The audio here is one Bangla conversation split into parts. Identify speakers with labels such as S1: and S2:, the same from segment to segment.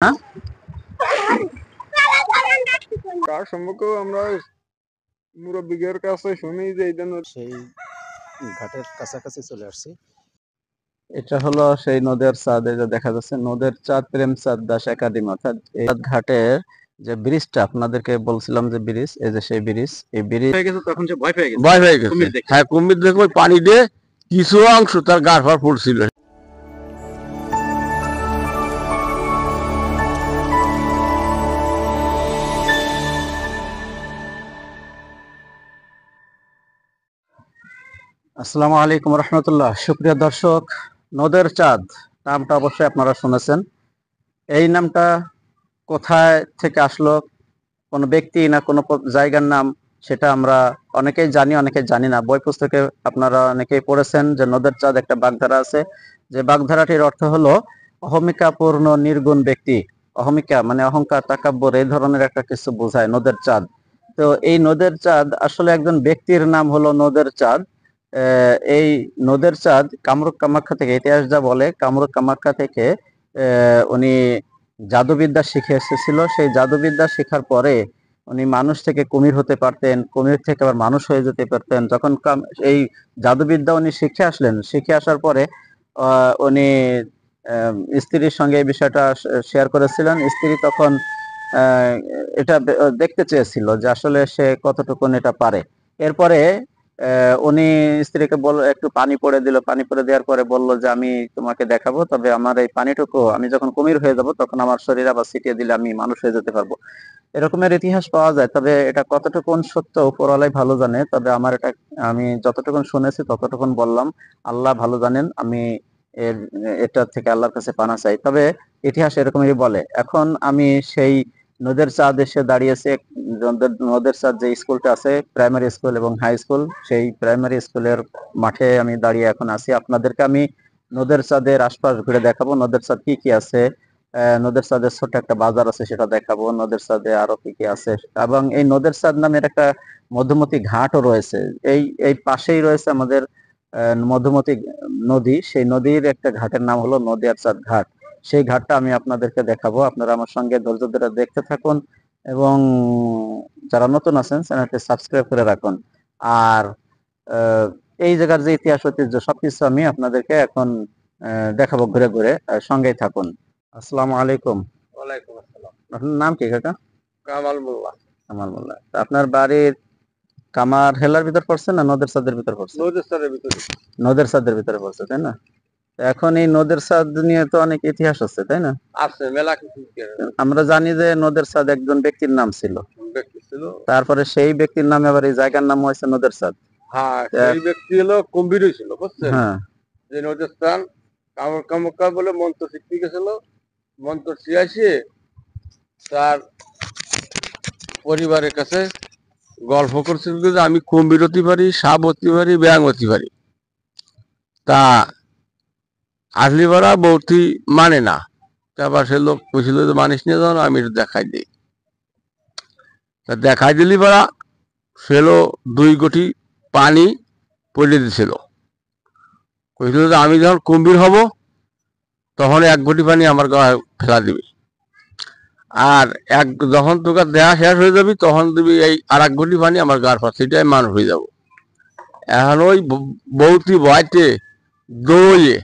S1: হ্যাঁ,
S2: কার সম্পর্কে আমরা মুরব্বীদের কাছে শুনি যে এই জন্য
S1: সেই ঘাটের কাছাকাছি চলে আসছি। এটা হলো সেই নদের চাঁদ, এই যে দেখা যাচ্ছে নদের চাঁদ প্রেমচাঁদ দাস একাডেমি, অর্থাৎ এই ঘাটের যে ব্রিজটা আপনাদেরকে বলছিলাম যে ব্রিজ, এই যে সেই ব্রিজ, এই ব্রিজ হয়ে গেছে তখন সে ভয় পেয়ে গেছে।
S2: ভয় হয়ে গেছে।
S1: কুমির দেখে।
S2: হ্যাঁ, কুমির দেখে ওই পানি দিয়ে কিছু অংশ তার গাড় ফাড় পড়ছিল।
S1: আসসালামু আলাইকুম রহমতুল্লাহ। সুপ্রিয় দর্শক, নদের চাঁদ নামটা অবশ্যই আপনারা শুনেছেন। এই নামটা কোথায় থেকে আসলো, কোনো ব্যক্তি না কোনো জায়গার নাম, সেটা আমরা অনেকেই জানি, অনেকেই জানি না। বই পুস্তকে আপনারা অনেকেই পড়েছেন যে নদের চাঁদ একটা বাগধারা আছে, যে বাগধারাটির অর্থ হলো অহমিকাপূর্ণ নির্গুণ ব্যক্তি। অহমিকা মানে অহংকার, তাকাব্বর, এই ধরনের একটা কিছু বোঝায় নদের চাঁদ। তো এই নদের চাঁদ আসলে একজন ব্যক্তির নাম হলো নদের চাঁদ। এই নদের চাঁদ কামরূপ কামাখ্যা থেকে, ইতিহাস যা বলে কামরূপ কামাখ্যা থেকে উনি জাদুবিদ্যা শিখে এসেছিল। সেই জাদুবিদ্যা শেখার পরে উনি মানুষ থেকে কুমির হতে পারতেন, কুমির থেকে আবার মানুষ হয়ে যেতে পারতেন। যখন এই জাদুবিদ্যা উনি শিখে আসলেন, শিখে আসার পরে উনি স্ত্রীর সঙ্গে এই বিষয়টা শেয়ার করেছিলেন। স্ত্রী তখন আহ, এটা দেখতে চেয়েছিল যে আসলে সে কতটুকুন এটা পারে। এরপরে উনি স্ত্রীকে একটু পানি পড়ে দিল, পানি পড়ে দেওয়ার পরে বলল যে আমি তোমাকে দেখাবো, তবে আমার এই পানিটুকু আমি যখন কুমির হয়ে যাব তখন আমার শরীর আবার ছিটিয়ে দিলে আমি মানুষ হয়ে যেতে পারবো। এরকমের ইতিহাস পাওয়া যায়, তবে এটা কতটুকুন সত্য উপরওয়ালাই ভালো জানে। তবে আমার এটা, আমি যতটুকুন শুনেছি ততটুকুন বললাম। আল্লাহ ভালো জানেন, আমি এর এটা থেকে আল্লাহর কাছে পানা চাই। তবে ইতিহাস এরকমই বলে। এখন আমি সেই নদের চাঁদ এসে দাঁড়িয়েছে। নদের চাঁদ যে স্কুলটা আছে, প্রাইমারি স্কুল এবং হাই স্কুল, সেই প্রাইমারি স্কুলের মাঠে আমি দাঁড়িয়ে এখন আছি। আপনাদেরকে আমি নদের চাঁদের আশপাশ ঘুরে দেখাবো, নদের চাঁদ কি কি আছে। নদের চাঁদের ছোট একটা বাজার আছে, সেটা দেখাবো। নদের চাঁদে আরো কি কি আছে, এবং এই নদের চাঁদ নামের একটা মধুমতি ঘাটও রয়েছে। এই এই পাশেই রয়েছে আমাদের মধুমতি নদী। সেই নদীর একটা ঘাটের নাম হলো নদিয়ার চাঁদ ঘাট। সেই ঘাটটা আমি আপনাদেরকে দেখাবো। আপনারা আমার সঙ্গে ধৈর্য ধরে দেখতে থাকুন, এবং যারা নতুন আছেন চ্যানেলটি সাবস্ক্রাইব করে রাখুন। আর আহ, এই জায়গার যে ইতিহাস ঐতিহ্য সবকিছু আমি আপনাদেরকে এখন দেখাবো ঘুরে ঘুরে। সঙ্গেই থাকুন। আসসালামু আলাইকুম।
S2: ওয়ালাইকুম আসসালাম।
S1: আপনার নাম কি কাকা?
S2: কামাল মোল্লা।
S1: কামাল মোল্লা। তা আপনার বাড়ির কামার হেলার ভিতর পড়ছে না নদের চাঁদের ভিতর পড়ছে?
S2: নদীর স্তরের ভিতরে
S1: নদের চাঁদের ভিতরে পড়ছে, তাই না? তো এখন এই নদের চাঁদ নিয়ে তো অনেক ইতিহাস আছে, তাই না?
S2: আছে মেলা কিছু
S1: আমরা জানি যে নদের চাঁদ একজন ব্যক্তির নাম ছিল,
S2: ব্যক্তি ছিল।
S1: তারপরে সেই ব্যক্তির নামে আবার এই জায়গার নাম হয়েছে নদের চাঁদ।
S2: হ্যাঁ, সেই ব্যক্তি হলো কুম্ভীরই ছিল, বুঝছেন?
S1: হ্যাঁ,
S2: যে নদীর স্থান কামর কামকা বলে মন্ত্র শিখতে গেছিল। মন্ত্র শিখাইছে তার পরিবারের কাছে গল্প করছিল যে আমি কুম্ভীর হতে পারি, সাপ হতে পারি, ব্যাঙ হতে পারি। তা আসলি পারা বৌতি মানে না। তারপর সে লোক বুঝছিল যে মানিস নিয়ে যাও, আমি এটা দেখাই দিই। তা দেখাই দিলি পারা সেলো 2 গটি পানি পড়ে দিছিল। কইছিল যে আমি যখন কুম্ভীর হব তখন 1 গটি পানি আমার গায়ে ফেলা দিবি, আর যখন তোকে দেহা শেষ হয়ে যাবি তখন দিবি এই আর 1 গটি পানি আমার গার পাশে, সেটাই মানুষ হয়ে যাব। এখন ওই বৌতি ভয়তে দৌড়ে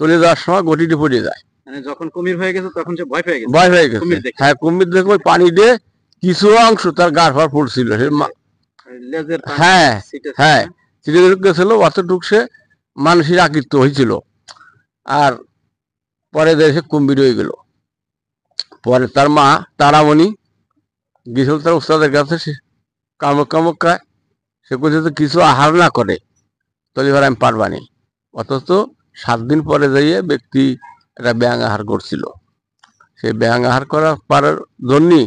S2: চলে যাওয়ার সময় গটিটি পড়ে যায়।
S1: মানে যখন কুমির হয়ে গেছে তখন সে ভয় পেয়ে গেছে।
S2: ভয় হয়ে গেছে।
S1: কুমির দেখে।
S2: হ্যাঁ, কুমির দেখে ওই পানি দিয়ে কিছু অংশ তার গার ফার পড়ছিল।
S1: লেজের পানি
S2: হ্যাঁ
S1: ছিটেছিল,
S2: হ্যাঁ,
S1: না?
S2: চিড়ে গেছিল, অতটুক সে মানুষের আকৃষ্ট হয়েছিল। আর পরে দেশে কুম্ভীর হয়ে গেল। পরে তার মা তারামণি গেছিল তার উস্তাদের কাছে, সে কামক কামক খায়। সে বলছে যে কিছু আহার না করে তাহলে এবার আমি পারবানি। অথচ 7 দিন পরে যাইয়ে ব্যক্তি একটা ব্যাঙ আহার করছিল। সেই ব্যাঙ আহার করার পারার জন্যই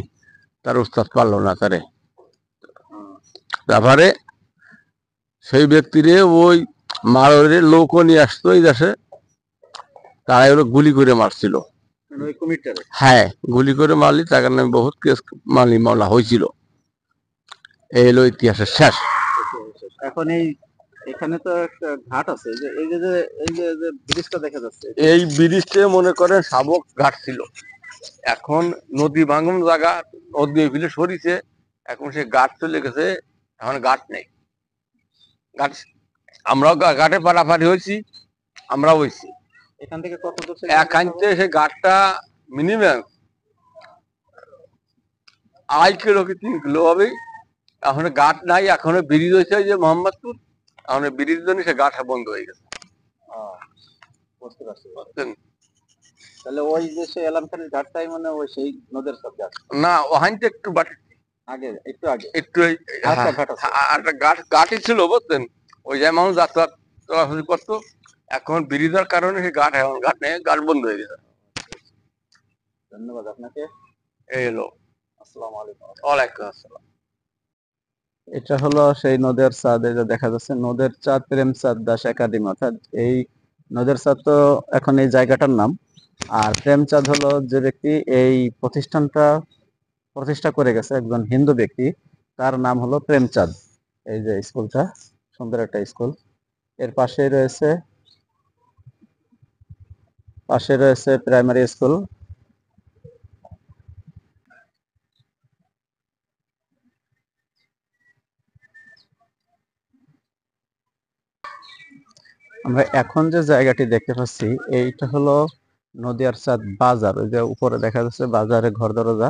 S2: তার উস্তাদ পারল না তারে। তারপরে সেই ব্যক্তিরে ওই মারোরে লোকও নিয়ে আসতো এই দেশে, তারা এগুলো গুলি করে মারছিল।
S1: মানে ওই কুমিরটারে।
S2: হ্যাঁ, গুলি করে মারলি, তার নামে বহুত কেস মামলা হয়েছিল। এই হলো ইতিহাসের শেষ।
S1: এখন এই এখানে তো একটা ঘাট আছে, যে এই যে এই যে ব্রিজটা দেখা যাচ্ছে,
S2: এই ব্রিজটা মনে করেন শাবক ঘাট ছিল। এখন নদী ভাঙন জায়গা, নদী বিলে সরিছে, এখন সে ঘাট চলে গেছে, এখন ঘাট নেই। ঘাট আমরাও ঘাটে পারাপারি হয়েছি, আমরাও হয়েছি।
S1: এখান থেকে কত দূর ছিল?
S2: একান্তে সে ঘাটটা মিনিমাম 2.5 কিলো কি 3 কিলো হবে। এখন ঘাট নাই, এখন ব্রিজ হয়েছে যে মোহাম্মদপুর, এখন ব্রিজ জন্য সে ঘাট বন্ধ হয়ে গেছে।
S1: বুঝতে পারছি।
S2: বুঝছেন?
S1: তাহলে ওই যে সেই এলামখানির ঘাটটাই মানে ওই সেই নদের সাথে আছে?
S2: না, ওখানটা একটু বাট
S1: আগে, একটু আগে
S2: একটু
S1: আরেকটা ঘাট আছে।
S2: একটা ঘাটই ছিল, বুঝছেন? ওই যে মানুষ যাতায়াত চলাচল করতো, এখন ব্রিজের কারণে সেই ঘাট, এখন ঘাট নেই, ঘাট বন্ধ হয়ে গেছে।
S1: ধন্যবাদ আপনাকে।
S2: এই হলো।
S1: আসসালামু আলাইকুম।
S2: ওয়ালাইকুম আসসালাম।
S1: এটা হলো সেই নদের চাঁদ, এই যে দেখা যাচ্ছে নদের চাঁদ প্রেমচাঁদ দাস একাডেমি, অর্থাৎ এই নদের চাঁদ তো এখন এই জায়গাটার নাম। আর প্রেমচাঁদ হলো যে ব্যক্তি এই প্রতিষ্ঠানটা প্রতিষ্ঠা করে গেছে, একজন হিন্দু ব্যক্তি, তার নাম হলো প্রেমচাঁদ। এই যে স্কুলটা, সুন্দর একটা স্কুল। এর পাশে রয়েছে প্রাইমারি স্কুল। আমরা এখন যে জায়গাটি দেখতে পাচ্ছি এইটা হলো নদিয়ার চাঁদ বাজার। ওই যে উপরে দেখা যাচ্ছে বাজারে ঘর দরজা।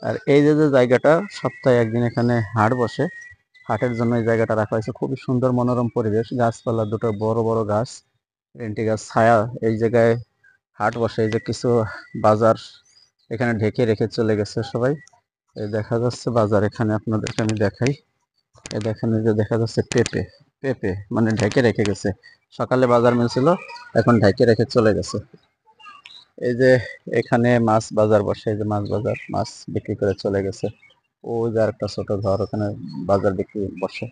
S1: আর এই যে যে জায়গাটা, সপ্তাহে একদিন এখানে হাট বসে, হাটের জন্য এই জায়গাটা রাখা হয়েছে। খুবই সুন্দর মনোরম পরিবেশ, গাছপালা, দুটো বড় বড় গাছ, রেন্টি গাছ, ছায়া। এই জায়গায় হাট বসে। এই যে কিছু বাজার এখানে ঢেকে রেখে চলে গেছে সবাই। এই দেখা যাচ্ছে বাজার, এখানে আপনাদেরকে আমি দেখাই। এই দেখেন, এই যে দেখা যাচ্ছে পেঁপে, পেঁপে মানে ঢেকে রেখে গেছে। সকালে বাজার মিলছিল, এখন ঢেকে রেখে চলে গেছে। এই যে এখানে মাছ বাজার বসে, এই যে মাছ বাজার, মাছ বিক্রি করে চলে গেছে। ওই যে আরেকটা ছোট ঘর, ওখানে বাজার বিক্রি বসে।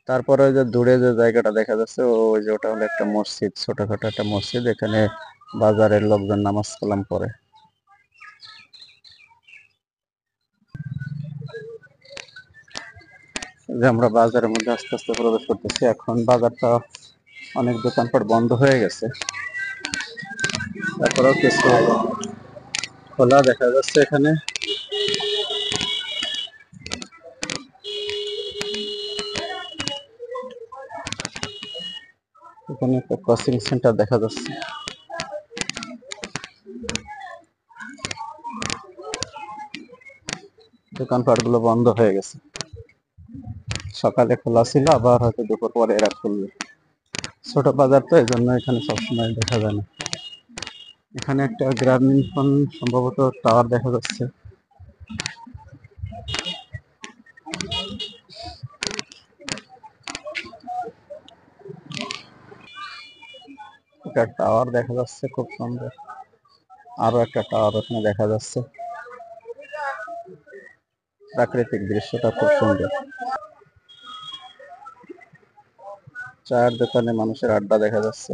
S1: তারপরে ওই যে দূরে যে জায়গাটা দেখা যাচ্ছে, ওই যে ওটা হলো একটা মসজিদ, ছোটখাটো একটা মসজিদ। এখানে বাজারের লোকজন নামাজ কালাম পড়ে। এই যে আমরা বাজারের মধ্যে আস্তে আস্তে প্রবেশ করতেছি। এখন বাজারটা অনেক দোকানপাট বন্ধ হয়ে গেছে, তারপরেও কিছু খোলা দেখা যাচ্ছে এখানে। এখানে একটা কোচিং সেন্টার দেখা যাচ্ছে। দোকানপাট গুলো বন্ধ হয়ে গেছে, সকালে খোলা ছিল, আবার হয়তো দুপুর পরে এরা খুলবে। ছোট বাজার তো, এই জন্য এখানে সবসময় দেখা যায় না। এখানে একটা গ্রামীণ ফোন সম্ভবত টাওয়ার দেখা যাচ্ছে। একটা টাওয়ার দেখা যাচ্ছে খুব সুন্দর, আরো একটা টাওয়ার ওখানে দেখা যাচ্ছে। প্রাকৃতিক দৃশ্যটা খুব সুন্দর। চায়ের দোকানে মানুষের আড্ডা দেখা যাচ্ছে।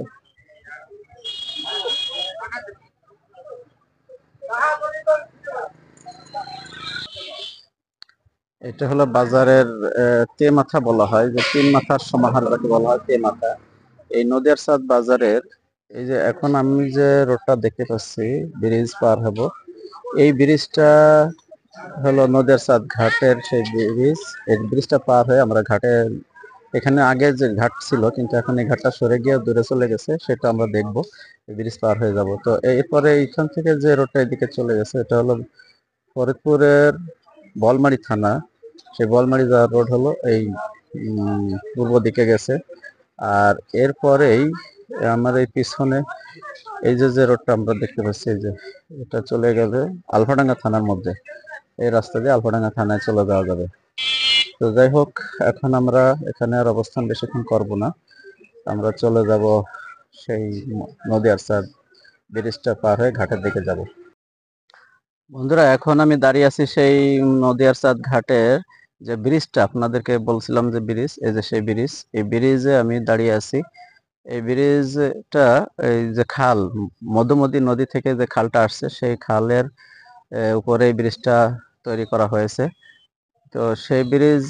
S1: এটা হলো বাজারের তেমাথা বলা হয়, যে তিন মাথার সমাহার যাকে বলা হয়, তেমাথা। এই নদিয়ার চাঁদ বাজারের, এই যে এখন আমি যে রোডটা দেখতে পাচ্ছি, ব্রিজ পার হব, এই ব্রিজটা হলো নদিয়ার চাঁদ ঘাটের সেই ব্রিজ। এই ব্রিজটা পার হয়ে আমরা ঘাটে, এখানে আগে যে ঘাট ছিল কিন্তু এখন এই ঘাটটা সরে গিয়ে দূরে চলে গেছে, সেটা আমরা দেখবো। ব্রিজ পার হয়ে যাব। তো এরপরে এইখান থেকে যে রোডটা এদিকে চলে গেছে, এটা হলো ফরিদপুরের বলমারি থানা। সেই বলমারি যাওয়ার রোড হলো এই পূর্ব দিকে গেছে। আর এরপরেই আমার এই পিছনে এই যে যে রোডটা আমরা দেখতে পাচ্ছি, এই যে এটা চলে গেলে আলফাডাঙ্গা থানার মধ্যে। এই রাস্তা দিয়ে আলফাডাঙ্গা থানায় চলে যাওয়া যাবে। তো যাই হোক, এখন আমরা এখানে আর অবস্থান বেশিক্ষণ করব না, আমরা চলে যাব সেই নদীয়ার চাঁদ ব্রিজটা পার হয়ে ঘাটের দিকে যাব। বন্ধুরা, এখন আমি দাঁড়িয়ে আছি সেই নদীয়ার চাঁদ ঘাটের যে ব্রিজটা আপনাদেরকে বলছিলাম, যে ব্রিজ, এই যে সেই ব্রিজ, এই ব্রিজে আমি দাঁড়িয়ে আছি। এই ব্রিজটা, এই যে খাল, মধুমতি নদী থেকে যে খালটা আসছে, সেই খালের উপরে এই ব্রিজটা তৈরি করা হয়েছে। তো সেই ব্রিজ,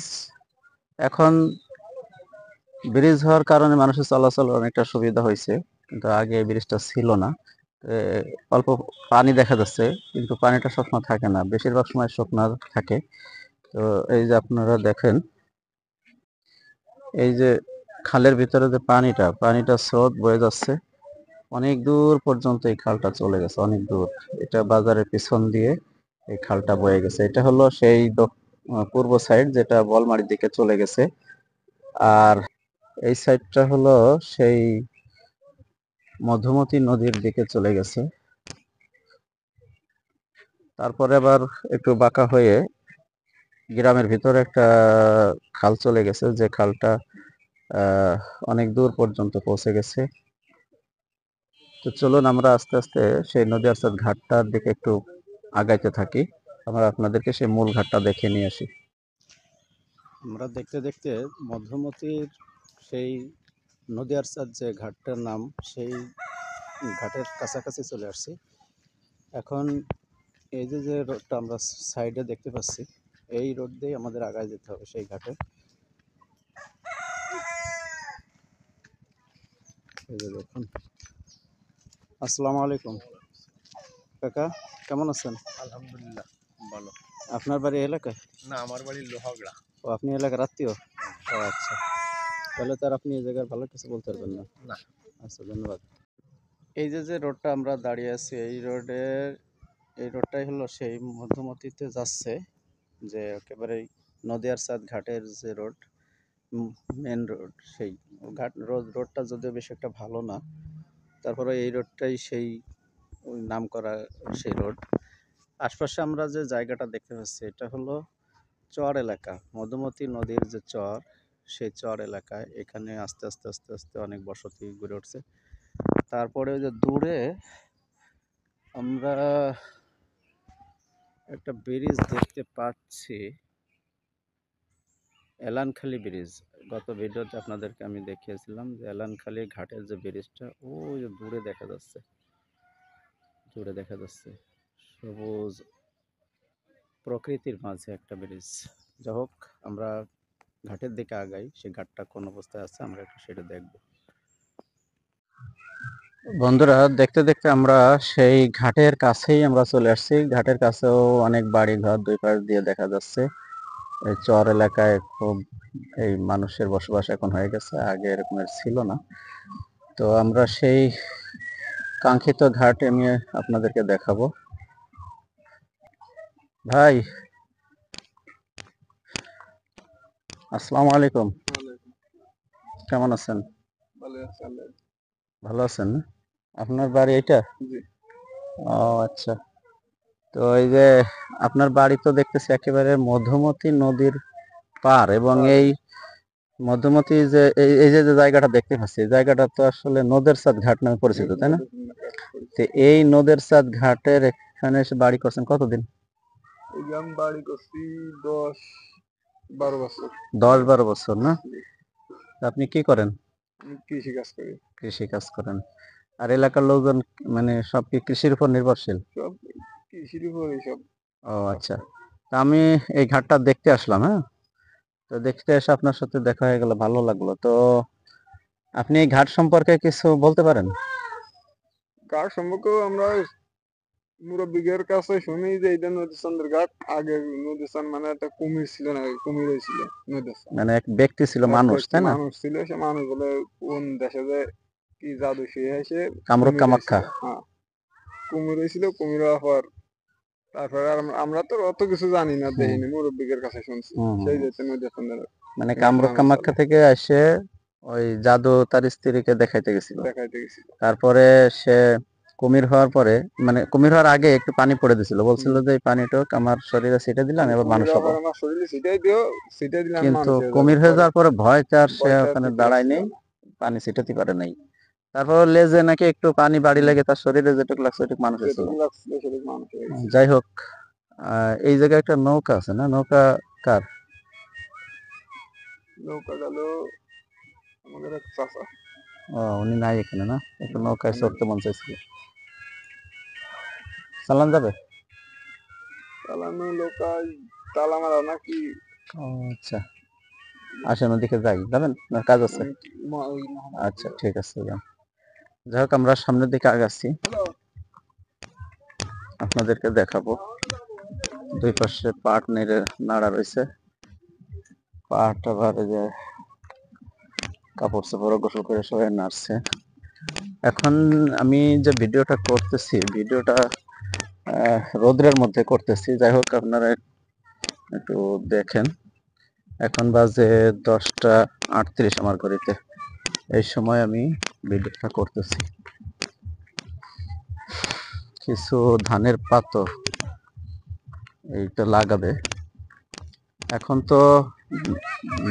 S1: এখন ব্রিজ হওয়ার কারণে মানুষের চলাচল অনেকটা সুবিধা হয়েছে, কিন্তু আগে এই ব্রিজটা ছিল না। এ, অল্প পানি দেখা যাচ্ছে, কিন্তু পানিটা সবসময় থাকে না, বেশিরভাগ সময় শুকনো থাকে। তো এই যে আপনারা দেখেন, এই যে খালের ভিতরে যে পানিটা স্রোত বয়ে যাচ্ছে অনেক দূর পর্যন্ত। এই খালটা চলে গেছে অনেক দূর। এটা বাজারের পিছন দিয়ে এই খালটা বয়ে গেছে। এটা হলো সেই পূর্ব সাইড, যেটা বলমারির দিকে চলে গেছে। আর এই সাইডটা হলো সেই মধুমতি নদীর দিকে চলে গেছে। তারপরে আবার একটু বাঁকা হয়ে গ্রামের ভিতরে একটা খাল চলে গেছে, যে খালটা আহ অনেক দূর পর্যন্ত পৌঁছে গেছে। তো চলুন আমরা আস্তে আস্তে সেই নদী আরসাদ ঘাটটার দিকে একটু আগাইতে থাকি। আমরা আপনাদেরকে সেই মূল ঘাটটা দেখে নিয়ে আসি। আমরা দেখতে দেখতে মধুমতির সেই নদী আরসাদ যে ঘাটটার নাম, সেই ঘাটের কাছাকাছি চলে আসছি। এখন এই যে যে রোডটা আমরা সাইডে দেখতে পাচ্ছি, এই রোড দিয়ে আমাদের আগায় যেতে হবে সেই ঘাটে। এই যে দেখুন। আসসালামু আলাইকুম কাকা, কেমন আছেন?
S2: আলহামদুলিল্লাহ ভালো।
S1: আপনার বাড়ি এলাকায়?
S2: না, আমার বাড়ি লোহাগড়া।
S1: ও, আপনি এলাকার আত্মীয়? ও আচ্ছা, তাহলে তো আর আপনি এই জায়গার ভালো কিছু বলতে পারবেন না।
S2: না।
S1: আচ্ছা, ধন্যবাদ। এই যে যে রোডটা আমরা দাঁড়িয়ে আছি, এই রোডটাই হলো সেই মধুমতিতে যাচ্ছে, যে একেবারে নদী আরসাদ ঘাটের যে রোড, মেন রোড। সেই রোডটা যদিও বেশ একটা ভালো না, তারপরে এই রোডটাই সেই ওই নাম করা সেই রোড। আশপাশে আমরা যে জায়গাটা দেখতে পাচ্ছি, এটা হলো চর এলাকা, মধুমতি নদীর যে চর, সেই চর এলাকায়। এখানে আস্তে আস্তে আস্তে আস্তে অনেক বসতি গড়ে উঠছে। তারপরে ওই যে দূরে আমরা একটা ব্রিজ দেখতে পাচ্ছি, এলানখালি ব্রিজ। গত ভিডিওতে আপনাদেরকে আমি দেখিয়েছিলাম যে এলানখালি ঘাটের যে ব্রিজটা, ওই যে দূরে দেখা যাচ্ছে, দূরে দেখা যাচ্ছে সবুজ প্রকৃতির মাঝে একটা ব্রিজ। যাই হোক, আমরা ঘাটের দিকে আগাই, সেই ঘাটটা কোন অবস্থায় আছে আমরা একটু সেটা দেখব। বন্ধুরা, দেখতে দেখতে আমরা সেই ঘাটের কাছেই আমরা চলে আসছি। ঘাটের কাছেও অনেক বাড়ি ঘর দুই পাশ দিয়ে দেখা যাচ্ছে। এই চর এলাকায় খুব এই মানুষের বসবাস এখন হয়ে গেছে, আগে এরকমের ছিল না। তো আমরা সেই কাঙ্ক্ষিত ঘাট আমি আপনাদেরকে দেখাবো। ভাই, আসসালামু আলাইকুম, কেমন আছেন? ভালো আছেন না? আপনার বাড়ি এটা? ও আচ্ছা। তো এই যে আপনার বাড়ি তো দেখতেছি একেবারে মধুমতি নদীর পার, এবং এই মধুমতি যে এই যে যে জায়গাটা দেখতে পাচ্ছি, এই জায়গাটা তো আসলে নদের সাদ ঘাট নামে পরিচিত, তাই না? তো এই নদের সাদ ঘাটের এখানে এসে বাড়ি করছেন কতদিন?
S2: আমি বাড়ি করছি 10-12 বছর।
S1: 10-12 বছর না? তা আপনি কি করেন?
S2: আমি কৃষি কাজ করি।
S1: কৃষি কাজ করেন। আর এলাকার লোকজন মানে সব কি কৃষির উপর নির্ভরশীল?
S2: সব কৃষির উপরে সব।
S1: ও আচ্ছা। তা আমি এই ঘাটটা দেখতে আসলাম, হ্যাঁ। তো দেখতে এসে আপনার সাথে দেখা হয়ে গেল, ভালো লাগলো। তো আপনি এই ঘাট সম্পর্কে কিছু বলতে পারেন?
S2: ঘাট সম্পর্কে আমরা মুরব্বীদের কাছে শুনি যে এটা নদীচন্দ্র ঘাট। আগে নদীচন্দ মানে একটা কুমির ছিল না, কুমির হয়েছিল নদীচন্দ।
S1: মানে এক ব্যক্তি ছিল, মানুষ, তাই না?
S2: মানুষ ছিল, সে মানুষ বলে কোন দেশে যে কি জাদু শুয়ে এসে
S1: কামরূপ
S2: কুমির
S1: কামাখ্যা।
S2: হয়েছিল। হ্যাঁ, কুমির হয়েছিল। কুমির হওয়ার পর তারপরে আর আমরা তো অত কিছু জানি না, দেখিনি, মুরব্বীদের কাছে শুনছি। সেই যেতে নদীচন্দ্র
S1: মানে কামরূপ কামাখ্যা থেকে এসে ওই জাদু তার স্ত্রীকে দেখাইতে গেছিল।
S2: দেখাইতে গেছিল।
S1: তারপরে সে কুমির হওয়ার পরে, মানে কুমির হওয়ার আগে একটু পানি পড়ে দিছিল, বলছিল যে এই পানিটুক আমার শরীরে ছিটে দিলাম, এবার মানুষ হবো।
S2: আমার শরীরে ছিটাই দিও, ছিটাই দিলে আমি
S1: কিন্তু
S2: মানুষ হয়ে
S1: কুমির
S2: যাবো।
S1: হয়ে যাওয়ার পরে ভয়তে আর সে
S2: ভয়টা
S1: ওখানে
S2: টিকে
S1: দাঁড়ায়
S2: রাখছিল
S1: নেই,
S2: না।
S1: পানি ছিটাতে পারে নাই। তারপর লেজে নাকি একটু পানি বাড়ি লেগে তার শরীরে যেটুকু লাগছে ওইটুকু মানুষ হয়েছিল।
S2: যেটুকু লাগছিল সেটুকু মানুষ হয়ে গেছে।
S1: যাই হোক, এই জায়গায় একটা নৌকা আছে না? নৌকা কার?
S2: নৌকা গেল আমাদের এক চাচা।
S1: ও, উনি নাই এখানে না? একটু নৌকায় চড়তে মন চাইছিল। চালান যাবে?
S2: চালানো নৌকায় তালা মারা নাকি?
S1: ও আচ্ছা, আসেন ওদিকে যাই, যাবেন না? কাজ আছে? আচ্ছা, ঠিক আছে, যান। যাই হোক, আমরা সামনের দিকে আগাচ্ছি। আপনাদেরকে দেখাবো। দুই পাশে পাট নেড়ে নাড়া রয়েছে। পাট আবার এই যে কাপড় চোপড় গোসল করে সবাই নাড়ছে। এখন আমি যে ভিডিওটা করতেছি, ভিডিওটা রোদ্রের মধ্যে করতেছি। যাই হোক, আপনারা একটু দেখেন। এখন বাজে 10টা 38 আমার ঘড়িতে। এই সময় আমি ভিডিওটা করতেছি। কিছু ধানের পাতো এইটা লাগাবে। এখন তো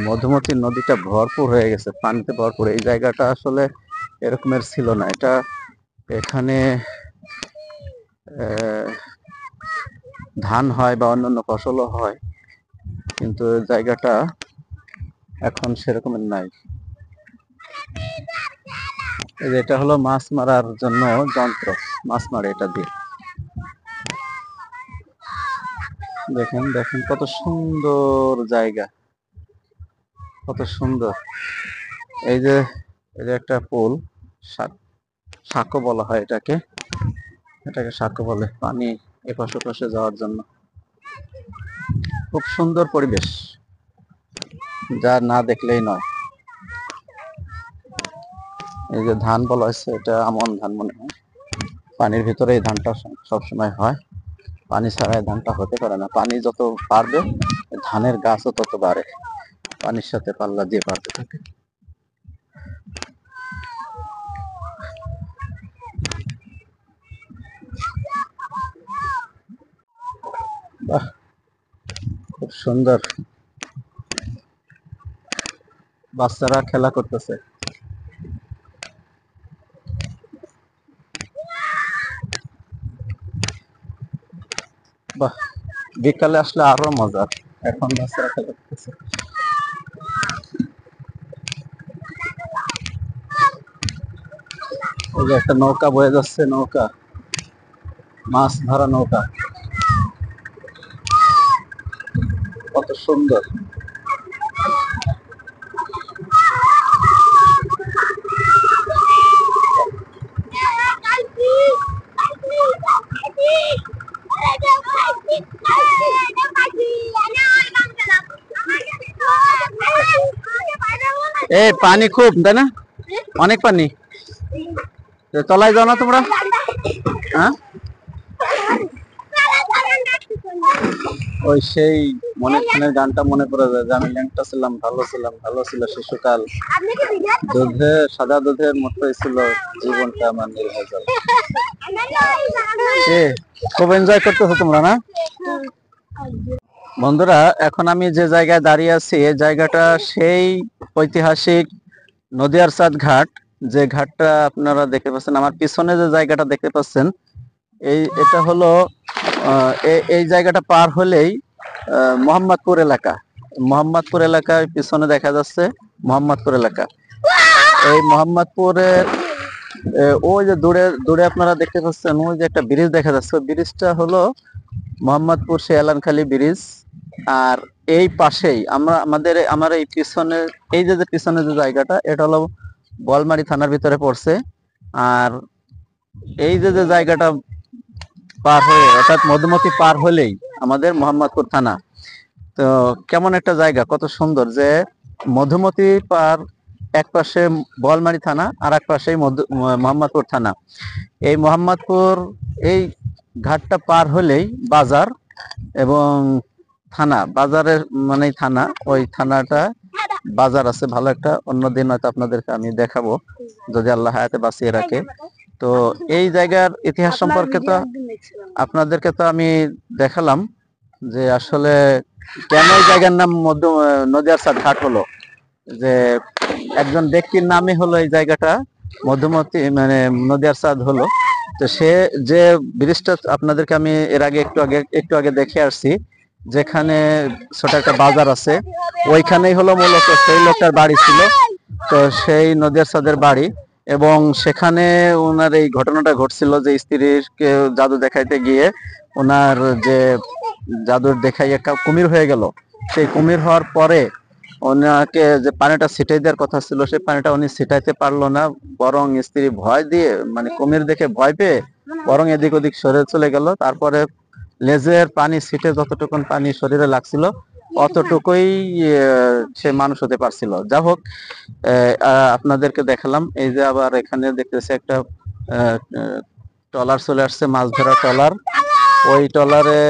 S1: মধুমতি নদীটা ভরপুর হয়ে গেছে, পানিতে ভরপুর। এই জায়গাটা আসলে এরকমের ছিল না। এখানে ধান হয় বা অন্যান্য ফসলও হয়, কিন্তু জায়গাটা এখন সেরকমের নাই। এটা হলো মাছ মারার জন্য যন্ত্র, মাছ মারে এটা দিয়ে। দেখেন দেখেন কত সুন্দর জায়গা, কত সুন্দর। এই যে একটা পুল, সাঁকো বলা হয় এটাকে সাঁকো বলে, পানি এপাশ ওপাশে যাওয়ার জন্য। খুব সুন্দর পরিবেশ, যা না দেখলেই নয়। এই যে ধান বলা হয়েছে, এটা আমন ধান মনে হয়। পানির ভিতরে এই ধানটা সবসময় হয়, পানি ছাড়া এই ধানটা হতে পারে না। পানি যত বাড়বে ধানের গাছও তত বাড়ে, পানির সাথে পাল্লা দিয়ে বাড়তে থাকে। বাহ, খুব সুন্দর। বাচ্চারা খেলা করতেছে। বাহ, বিকালে আসলে আরো মজা। এখন বাচ্চারা খেলা করতেছে। ওই যে একটা নৌকা বয়ে যাচ্ছে, নৌকা, মাছ ধরা নৌকা, কত সুন্দর। এই পানি খুব, তাই না? অনেক পানি। তলায় যাও না তোমরা? হ্যাঁ, ওই সেই মনে খানের গানটা মনে পড়ে যায় যে আমি ল্যাংটা ছিলাম, ভালো ছিলাম, ভালো ছিল শিশুকাল, দুধে সাদা দুধের মতোই ছিল জীবনটা আমার নির্ভেজাল। খুব এনজয় করতেছো তোমরা, না? বন্ধুরা, এখন আমি যে জায়গায় দাঁড়িয়ে আছি, এই জায়গাটা সেই ঐতিহাসিক নদিয়ার চাঁদ ঘাট। যে ঘাটটা আপনারা দেখতে পাচ্ছেন, আমার পিছনে যে জায়গাটা দেখতে পাচ্ছেন, এটা হলো এই জায়গাটা পার হলেই মোহাম্মদপুর এলাকা। মোহাম্মদপুর এলাকায় পিছনে দেখা যাচ্ছে মোহাম্মদপুর এলাকা। এই মোহাম্মদপুরের ওই যে দূরে দূরে আপনারা দেখতে পাচ্ছেন, ওই যে একটা ব্রিজ দেখা যাচ্ছে, ওই ব্রিজটা হলো মোহাম্মদপুর শেয়ালানখালী ব্রিজ। আর এই পাশেই আমার এই পিছনে, এই যে পিছনে যে জায়গাটা, এটা হলো বোয়ালমারী থানার ভিতরে পড়ছে। আর এই যে জায়গাটা পার হয়ে, অর্থাৎ মধুমতি পার হলেই আমাদের মোহাম্মদপুর থানা। তো কেমন একটা জায়গা, কত সুন্দর যে মধুমতি পার, এক পাশে বোয়ালমারী থানা আর এক পাশে মোহাম্মদপুর থানা। এই মোহাম্মদপুর এই ঘাটটা পার হলেই বাজার এবং থানা, বাজারের মানে থানা, ওই থানাটা বাজার আছে ভালো একটা। অন্যদিন হয়তো আপনাদেরকে আমি দেখাবো যদি আল্লাহ হায়াতে বাঁচিয়ে রাখে। তো এই জায়গার ইতিহাস সম্পর্কে তো আপনাদেরকে তো আমি দেখালাম যে আসলে কেন এই জায়গার নাম নদিয়ার চাঁদ ঘাট হলো। যে একজন ব্যক্তির নামে হলো এই জায়গাটা মধুমতি, মানে নদিয়ার চাঁদ হলো। তো সে যে ব্রিজটা আপনাদেরকে আমি এর আগে একটু আগে দেখে আসছি, যেখানে ছোট একটা বাজার আছে, ওইখানেই হলো মূলত সেই লোকটার বাড়ি ছিল। তো সেই নদিয়ার চাঁদের বাড়ি, এবং সেখানে ওনার এই ঘটনাটা ঘটছিল যে স্ত্রীকে জাদু দেখাইতে গিয়ে ওনার যে জাদুর দেখাইয়া কুমির হয়ে গেল। সেই কুমির হওয়ার পরে ওনাকে যে পানিটা ছিটাই দেওয়ার কথা ছিল, সেই পানিটা উনি ছিটাইতে পারলো না, বরং স্ত্রী ভয় দিয়ে, মানে কুমির দেখে ভয় পেয়ে বরং এদিক ওদিক সরে চলে গেল। তারপরে লেজের পানি ছিটে যতটুকুন পানি শরীরে লাগছিল অতটুকুই সে মানুষ হতে পারছিল। যা হোক, আপনাদেরকে দেখালাম। এই যে আবার এখানে দেখতেছি একটা ট্রলার চলে আসছে, মাছ ধরা ট্রলার। ওই ট্রলারে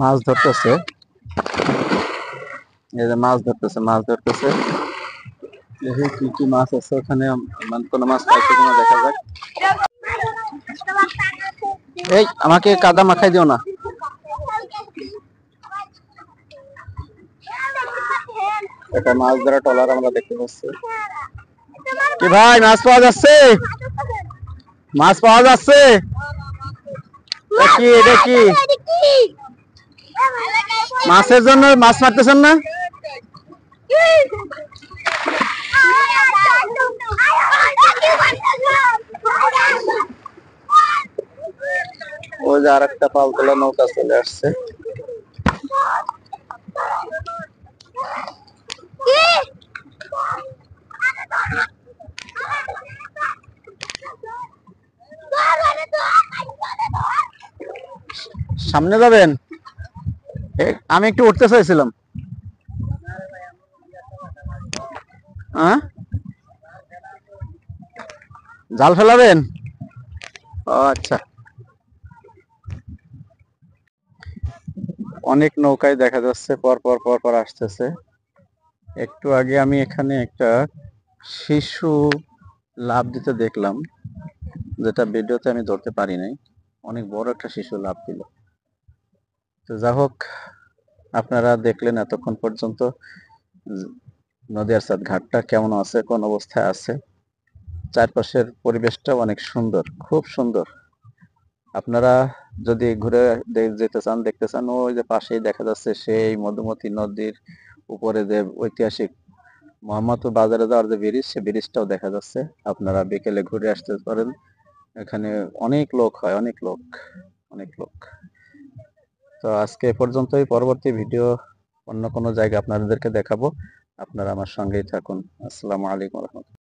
S1: মাছ ধরতেছে, এই যে মাছ ধরতেছে। দেখি কি কি মাছ আছে ওখানে, কোনো মাছ পাইছে কিনা দেখা যাক। এই আমাকে কাদা মাখাই দিও না। একটা মাছ ধরা ট্রলার আমরা দেখতে পাচ্ছি। কি ভাই, মাছ পাওয়া যাচ্ছে? মাছ পাওয়া যাচ্ছে? এটা কি মাছের জন্য মাছ মারতেছেন না? ওই যে আর একটা পালতোলা নৌকা চলে আসছে। সামনে যাবেন? আমি একটু উঠতে চাইছিলাম। জাল ফেলাবেন? ও আচ্ছা। অনেক নৌকায় দেখা যাচ্ছে পর পর পর পর আসতেছে। একটু আগে আমি এখানে একটা শিশু লাফ দিতে দেখলাম, যেটা ভিডিওতে আমি ধরতে পারি নাই। অনেক বড় একটা শিশু লাফ দিল। তো যা হোক, আপনারা দেখলেন এতক্ষণ পর্যন্ত নদীয়ার চাঁদ ঘাটটা কেমন আছে, কোন অবস্থায় আছে। চারপাশের পরিবেশটা অনেক সুন্দর, খুব সুন্দর। আপনারা যদি ঘুরে যেতে চান, দেখতে চান, ওই যে পাশেই দেখা যাচ্ছে সেই মধুমতি নদীর উপরে যে ঐতিহাসিক মোহাম্মদপুর বাজারে যাওয়ার যে ব্রিজ, সে ব্রিজটাও দেখা যাচ্ছে। আপনারা বিকেলে ঘুরে আসতে পারেন। এখানে অনেক লোক হয়, অনেক লোক, অনেক লোক। তো আজকে এ পর্যন্তই। পরবর্তী ভিডিও অন্য কোনো জায়গায় আপনাদেরকে দেখাবো। আপনারা আমার সঙ্গেই থাকুন। আসসালামু আলাইকুম।